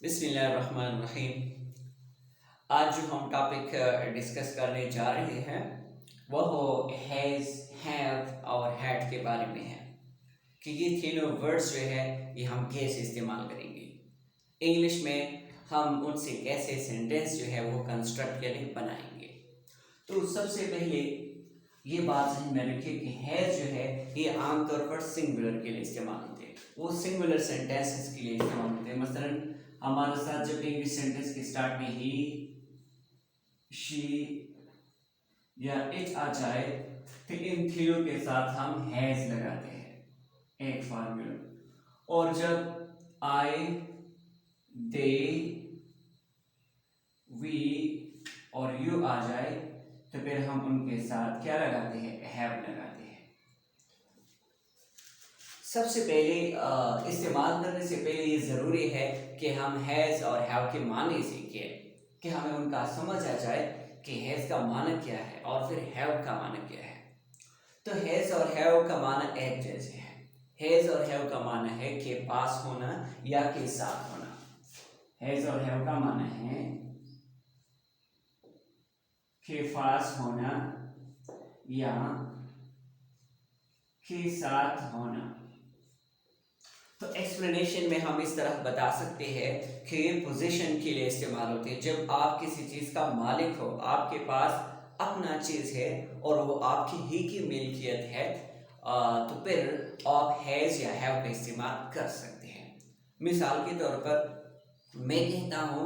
बिस्मिल्लाहिर्रहमानिर्रहीम। आज जो हम टॉपिक डिस्कस करने जा रहे हैं वह हो हैज़, हैव और हैड के बारे में है कि ये तीनों वर्ड्स जो है ये हम कैसे इस्तेमाल करेंगे इंग्लिश में। हम उनसे कैसे सेंटेंस जो है वो कंस्ट्रक्ट करें, बनाएंगे। तो सबसे पहले ये बात ध्यान में रखिए कि हैज़ जो है ये आमतौर पर सिंगुलर के लिए इस्तेमाल होते हैं, वो सिंगुलर सेंटेंसेस के लिए इस्तेमाल होते हैं। मसलन हमारे साथ जब इंग्लिश सेंटेंस के स्टार्ट में ही, शी या इट आ जाए तो इन तीनों के साथ हम हैज लगाते हैं, एक फॉर्मूला। और जब आई, दे, वी और यू आ जाए तो फिर हम उनके साथ क्या लगाते हैं, हैव लगाते हैं। सबसे पहले इस्तेमाल करने से पहले ये ज़रूरी है कि हम हैज़ और हैव के माने सीखें, कि हमें उनका समझ आ जाए कि हैज़ का माना क्या है और फिर हैव का माना क्या है। तो हैज़ और हैव का माना एक जैसे है। हैज़ और हैव का माना है के पास होना या के साथ होना। हैज़ और हैव का माना है के पास होना या के साथ होना। तो एक्सप्लेनेशन में हम इस तरह बता सकते हैं कि ये पोजीशन के लिए इस्तेमाल होते हैं। जब आप किसी चीज़ का मालिक हो, आपके पास अपना चीज़ है और वो आपकी ही की मिल्कियत है, तो फिर आप हैज़ या हैव का इस्तेमाल कर सकते हैं। मिसाल के तौर पर मैं कहता हूँ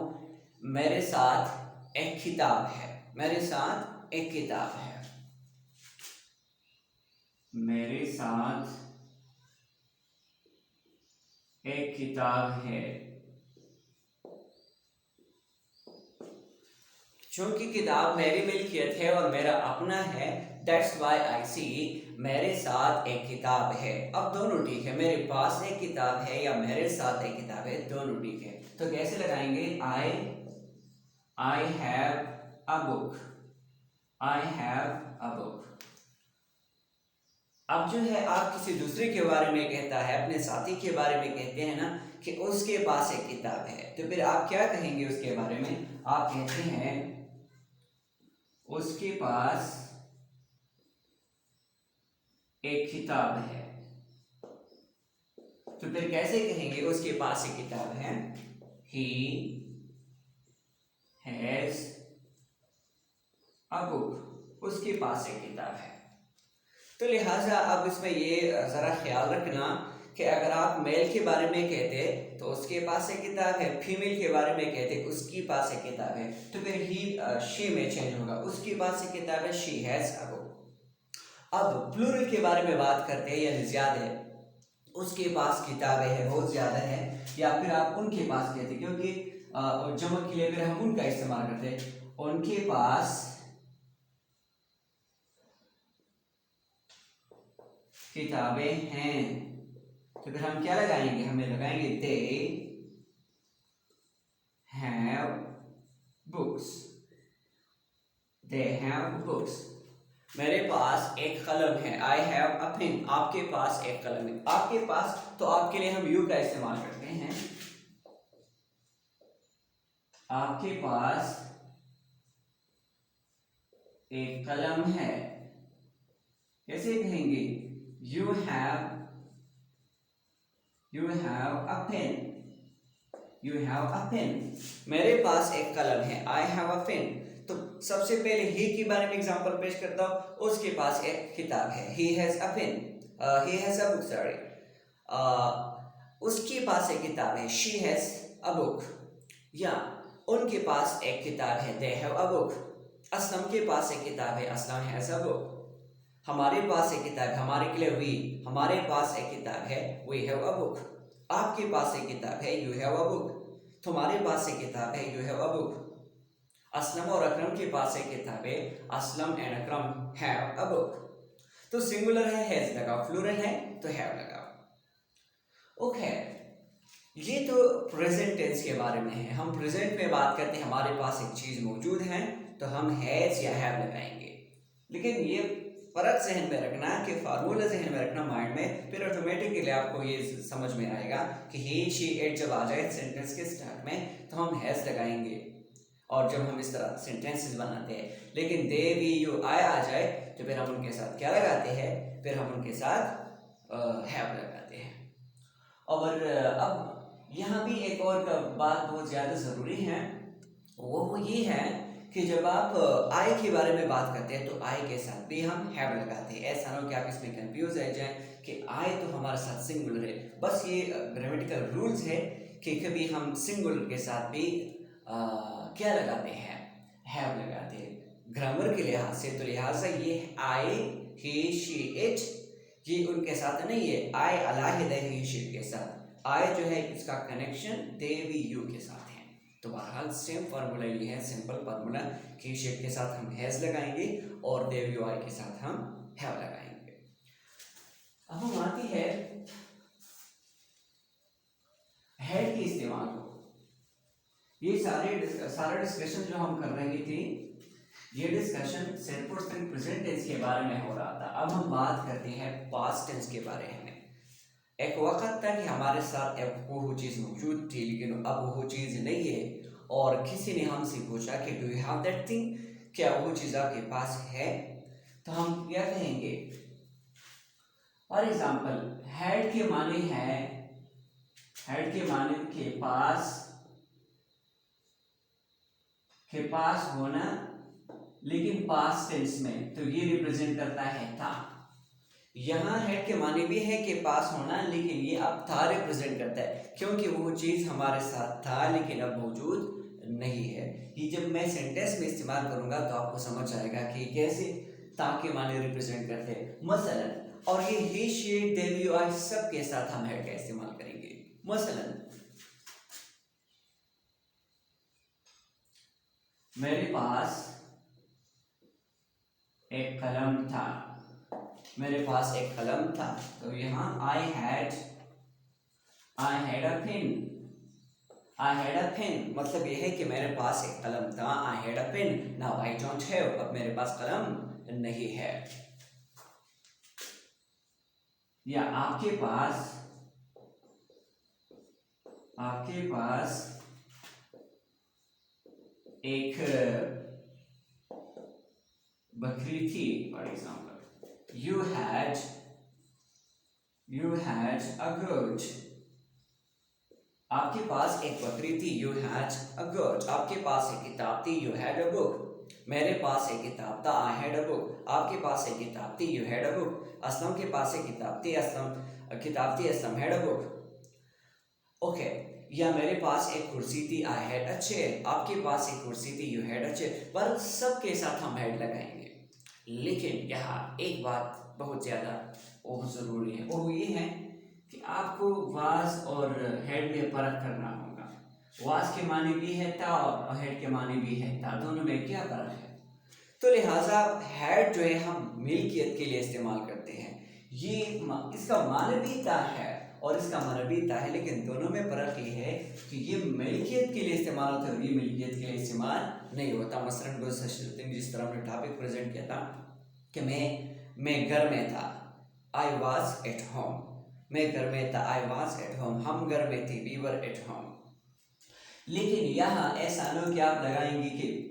मेरे साथ एक किताब है, मेरे साथ एक किताब है, मेरे साथ एक किताब है। चूंकि किताब मेरी मिल्कियत है और मेरा अपना है, दैट्स वाई आई सी मेरे साथ एक किताब है। अब दोनों ठीक है, मेरे पास एक किताब है या मेरे साथ एक किताब है, दोनों ठीक है। तो कैसे लगाएंगे, I have a book, I have a book. अब जो है आप किसी दूसरे के बारे में कहता है, अपने साथी के बारे में कहते हैं ना कि उसके पास एक किताब है, तो फिर आप क्या कहेंगे उसके बारे में, आप कहते हैं उसके पास एक किताब है। तो फिर कैसे कहेंगे उसके पास एक किताब है, ही हैज अ बुक, उसके पास एक किताब है। तो लिहाजा अब इसमें ये ज़रा ख्याल रखना कि अगर आप मेल के बारे में कहते तो उसके पास एक किताब है, फीमेल के बारे में कहते उसके पास एक किताब है, तो फिर ही शी में चेंज होगा, उसके पास एक किताब है, शी हैज़ अ बुक। अब प्लूरल के बारे में बात करते हैं, यानी ज़्यादा है, उसके पास किताबें हैं, बहुत ज़्यादा है, या फिर आप उनके पास कहते, क्योंकि जमा के लिए फिर हम उनका इस्तेमाल करते हैं, उनके पास किताबें हैं। तो फिर हम क्या लगाएंगे, हमें लगाएंगे they have books, they have books. मेरे पास एक कलम है, आई हैव अ पेन, आपके पास एक कलम है, आपके पास, तो आपके लिए हम यू का इस्तेमाल करते हैं, आपके पास एक कलम है। कैसे कहेंगे, you have a pen, you have a pen, मेरे पास एक कलम है, आई हैव अ पेन। तो सबसे पहले ही के बारे में एग्जांपल पेश करता हूँ, उसके पास एक किताब है, he has a pen, he has a book, sorry, उसके पास एक किताब है, शी हैज अ बुक, या उनके पास एक किताब है, they have a book. Aslam के पास एक किताब है, असलम हैज अ बुक। हमारे पास एक किताब है, हमारे के लिए वी, हमारे पास एक किताब है, वी हैव अ बुक। आपके पास एक किताब है, यू हैव अ बुक। तुम्हारे पास एक किताब है, you have a book. Aslam और अकरम के पास एक किताब है, Aslam and Akram have a book. तो सिंगुलर है, हैज लगाओ, प्लूरल है तो हैव लगाओ। ओके, ये तो प्रेजेंट टेंस के बारे में है। हम प्रेजेंट में बात करते हैं, हमारे पास एक चीज़ मौजूद है तो हम हैज या हैव लगाएंगे। लेकिन ये फ़र्क जहन में रखना, कि फार्मूला जहन में रखना माइंड में, फिर ऑटोमेटिकली आपको ये समझ में आएगा कि ही शी इट जब आ जाए सेंटेंस के स्टार्ट में तो हम हैज़ लगाएंगे, और जब हम इस तरह सेंटेंसेस बनाते हैं। लेकिन दे वी यू आई आ जाए तो फिर हम उनके साथ क्या लगाते हैं, फिर हम उनके साथ हैव लगाते हैं। और अब यहाँ भी एक और बात बहुत ज़्यादा ज़रूरी है, वो ये है कि जब आप आई के बारे में बात करते हैं तो आई के साथ भी हम हैव लगाते हैं। ऐसा ना हो कि आप इसमें कंफ्यूज रह जाएं कि आई तो हमारे साथ सिंगुलर है। बस ये ग्रामेटिकल रूल्स है कि कभी हम सिंगुलर के साथ भी क्या लगाते हैं, हैव लगाते हैं ग्रामर के लिहाज से। तो लिहाजा ये आई ही शी इट ये उनके साथ नहीं है, आई अलहदा ही शी के साथ। आई जो है इसका कनेक्शन दे वी यू के साथ है। तो बहरहाल सेम फार्मूला ये है, सिंपल फार्मूला कि शेप के साथ हम हैज लगाएंगे और दे वी यू आई के साथ हम हैव लगाएंगे। अब हम आती है हैड के इस्तेमाल को। ये सारा डिस्कशन जो हम कर रहे थे, ये डिस्कशन सिर्फ और सिर्फ प्रेजेंट टेंस के बारे में हो रहा था। अब हम बात करते हैं पास्ट टेंस के बारे में। एक वक्त था कि हमारे साथ एक वो चीज़ मौजूद थी, लेकिन अब वो चीज़ नहीं है, और किसी ने हमसे पूछा कि do you have that thing, क्या वो चीज़ आपके पास है, तो हम क्या कहेंगे। फॉर एग्जाम्पल हैड के माने है, हैड के माने के पास होना, लेकिन पास्ट टेंस में तो ये रिप्रेजेंट करता है था। यहाँ हैड के माने भी है कि पास होना, लेकिन ये अब था रिप्रेजेंट करता है, क्योंकि वो चीज़ हमारे साथ था लेकिन अब मौजूद नहीं है। ये जब मैं सेंटेंस में इस्तेमाल करूँगा तो आपको समझ आएगा कि कैसे था के माने रिप्रेजेंट करते हैं। मसलन, और ये ही शी दे वी यू आई सब के साथ हम हैड का इस्तेमाल करेंगे। मसलन मेरे पास एक कलम था, मेरे पास एक कलम था, तो यहाँ आई हैड अ पेन, मतलब यह है कि मेरे पास एक कलम था। I had a pen, now I don't have, अब मेरे पास कलम नहीं है। या आपके पास एक बकरी थी। For example you had a goat, आपके पास एक बकरी थी। यू हैड अ गोट, आपके पास एक किताब थी। यू हैड अ बुक, मेरे पास एक किताब था। आई हैड अ बुक, आपके पास एक किताब थी। You had a book, Aslam के पास एक किताब थी। Aslam had a book. Okay. या मेरे पास एक कुर्सी थी। आई हैड अ चेयर, आपके पास एक कुर्सी थी। You had a chair. पर सबके साथ हम हैड लगाएंगे। लेकिन यहाँ एक बात बहुत ज़्यादा बहुत ज़रूरी है, और वो ये है कि आपको वाज और हेड में फ़र्क करना होगा। वाज के माने भी है था और हेड के माने भी है था, दोनों में क्या फ़र्क है। तो लिहाजा हेड जो है हम मिल्कियत के लिए इस्तेमाल करते हैं। ये इसका माने भी था है और इसका माने भी था है, लेकिन दोनों में फ़र्क ये है कि ये मिल्कियत के लिए इस्तेमाल होता है और ये मिल्कियत के लिए इस्तेमाल नहीं होता। मसलन जिस तरह हमने टॉपिक प्रेजेंट किया था कि मैं घर में था। आई वॉज एट होम, मैं घर में था। आई वॉज एट होम, हम घर में थे। We were at home. लेकिन यहाँ ऐसा ना कि आप लगाएंगे कि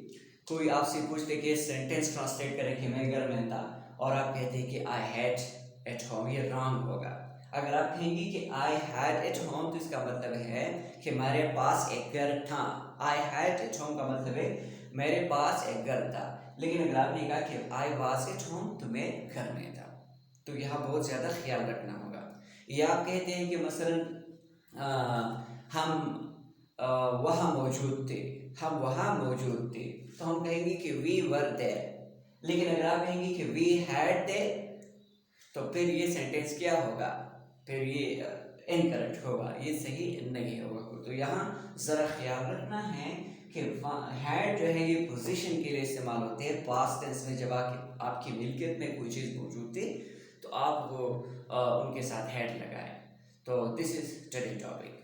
कोई आपसे पूछते कि सेंटेंस ट्रांसलेट करें कि मैं घर में था, और आप कहते हैं कि आई हैड एट होम, ये रॉन्ग होगा। अगर आप कहेंगे कि आई हैड एट होम तो इसका मतलब है कि मेरे पास एक घर था। आई हैड एट होम का मतलब है मेरे पास एक घर था। लेकिन अगर आपने कहा कि आई वाज एट होम तो मैं घर में था, तो यहाँ बहुत ज़्यादा ख्याल रखना होगा। या आप कहते हैं कि मसलन हम वहाँ मौजूद थे, तो हम कहेंगे कि वी वर देयर। लेकिन अगर आप कहेंगे कि वी हैड देयर तो फिर ये सेंटेंस क्या होगा, फिर ये इनकरेक्ट होगा, ये सही नहीं होगा। तो यहाँ ज़रा ख्याल रखना है कि हैड जो है ये पोजीशन के लिए इस्तेमाल होते हैं पास्ट टेंस में। जब आपकी मिल्कियत में कोई चीज़ मौजूद थी तो आप वो उनके साथ हैड लगाएं। तो दिस इज टुडे टॉपिक।